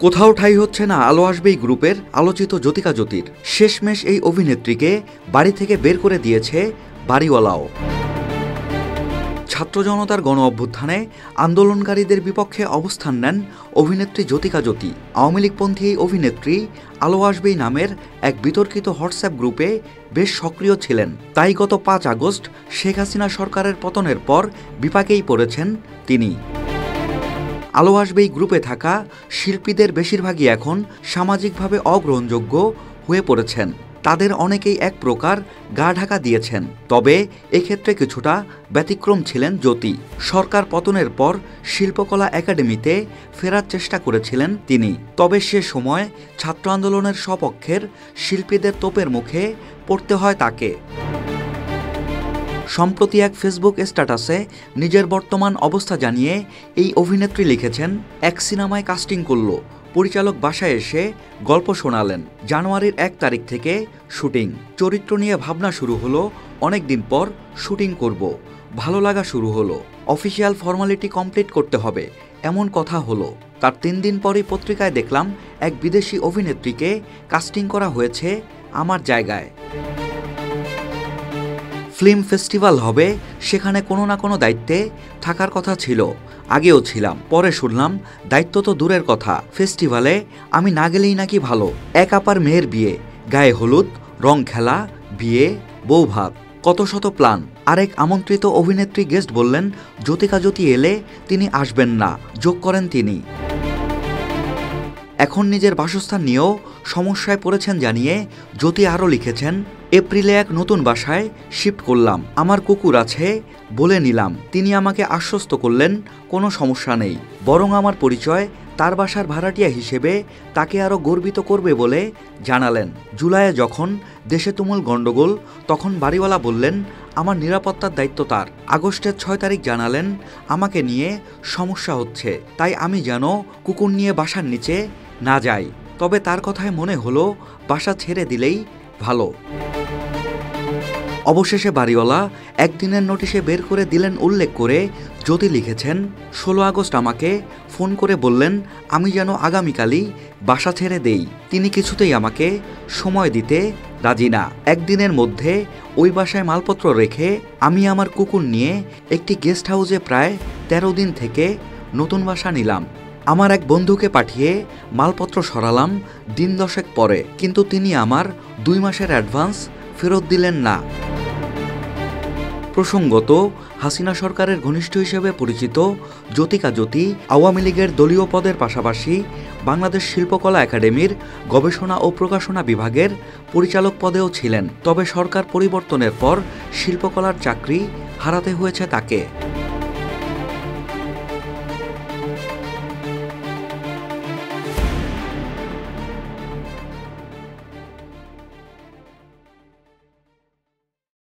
কোথাও ঠাঁই হচ্ছে না আলো আসবেই গ্রুপের আলোচিত জ্যোতিকা জ্যোতির। শেষমেশ এই অভিনেত্রীকে বাড়ি থেকে বের করে দিয়েছে বাড়িওয়ালাও। ছাত্র জনতার গণ অভ্যুত্থানে আন্দোলনকারীদের বিপক্ষে অবস্থান নেন অভিনেত্রী জ্যোতিকা জ্যোতি। আওয়ামী লীগপন্থী এই অভিনেত্রী আলো আসবেই নামের এক বিতর্কিত হোয়াটসঅ্যাপ গ্রুপে বেশ সক্রিয় ছিলেন। তাই গত ৫ আগস্ট শেখ হাসিনা সরকারের পতনের পর বিপাকেই পড়েছেন তিনি। আলো আসবেই গ্রুপে থাকা শিল্পীদের বেশিরভাগই এখন সামাজিকভাবে অগ্রহণযোগ্য হয়ে পড়েছেন। তাদের অনেকেই এক প্রকার গা ঢাকা দিয়েছেন। তবে এক্ষেত্রে কিছুটা ব্যতিক্রম ছিলেন জ্যোতি। সরকার পতনের পর শিল্পকলা একাডেমিতে ফেরার চেষ্টা করেছিলেন তিনি। তবে সে সময় ছাত্র আন্দোলনের সপক্ষের শিল্পীদের তোপের মুখে পড়তে হয় তাকে। সম্প্রতি এক ফেসবুক স্ট্যাটাসে নিজের বর্তমান অবস্থা জানিয়ে এই অভিনেত্রী লিখেছেন, এক সিনেমায় কাস্টিং করল, পরিচালক বাসায় এসে গল্প শোনালেন। জানুয়ারির ১ তারিখ থেকে শুটিং। চরিত্র নিয়ে ভাবনা শুরু হলো, অনেক দিন পর শুটিং করব। ভালো লাগা শুরু হলো। অফিসিয়াল ফর্মালিটি কমপ্লিট করতে হবে, এমন কথা হলো। তার ৩ দিন পরই পত্রিকায় দেখলাম এক বিদেশি অভিনেত্রীকে কাস্টিং করা হয়েছে আমার জায়গায়। ফিল্ম ফেস্টিভ্যাল হবে, সেখানে কোনো না কোনো দায়িত্বে থাকার কথা ছিল। আগেও ছিলাম, পরে শুনলাম দায়িত্ব তো দূরের কথা, ফেস্টিভ্যালে আমি না গেলেই নাকি ভালো। এক আপার মেয়ের বিয়ে, গায়ে হলুদ, রং খেলা, বিয়ে, বউ ভাত, কত শত প্ল্যান। আরেক আমন্ত্রিত অভিনেত্রী গেস্ট বললেন জ্যোতিকা জ্যোতি এলে তিনি আসবেন না, যোগ করেন তিনি। এখন নিজের বাসস্থান নিয়েও সমস্যায় পড়েছেন জানিয়ে জ্যোতি আরও লিখেছেন, এপ্রিলে এক নতুন বাসায় শিফট করলাম, আমার কুকুর আছে বলে নিলাম। তিনি আমাকে আশ্বস্ত করলেন কোনো সমস্যা নেই, বরং আমার পরিচয় তার বাসার ভাড়াটিয়া হিসেবে তাকে আরও গর্বিত করবে বলে জানালেন। জুলাইয়ে যখন দেশে তুমুল গণ্ডগোল, তখন বাড়িওয়ালা বললেন আমার নিরাপত্তার দায়িত্ব তার। আগস্টের ৬ তারিখ জানালেন আমাকে নিয়ে সমস্যা হচ্ছে, তাই আমি যেন কুকুর নিয়ে বাসার নিচে না যাই। তবে তার কথায় মনে হলো বাসা ছেড়ে দিলেই ভালো। অবশেষে বাড়িওয়ালা একদিনের নোটিশে বের করে দিলেন উল্লেখ করে জ্যোতি লিখেছেন, ১৬ আগস্ট আমাকে ফোন করে বললেন আমি যেন আগামীকালই বাসা ছেড়ে দেই। তিনি কিছুতেই আমাকে সময় দিতে রাজি না। একদিনের মধ্যে ওই বাসায় মালপত্র রেখে আমি আমার কুকুর নিয়ে একটি গেস্ট হাউসে প্রায় ১৩ দিন থেকে নতুন বাসা নিলাম। আমার এক বন্ধুকে পাঠিয়ে মালপত্র সরালাম দিন ১০ পরে, কিন্তু তিনি আমার ২ মাসের অ্যাডভান্স ফেরত দিলেন না। প্রসঙ্গত, হাসিনা সরকারের ঘনিষ্ঠ হিসেবে পরিচিত জ্যোতিকা জ্যোতি আওয়ামী লীগের দলীয় পদের পাশাপাশি বাংলাদেশ শিল্পকলা একাডেমির গবেষণা ও প্রকাশনা বিভাগের পরিচালক পদেও ছিলেন। তবে সরকার পরিবর্তনের পর শিল্পকলার চাকরি হারাতে হয়েছে তাকে।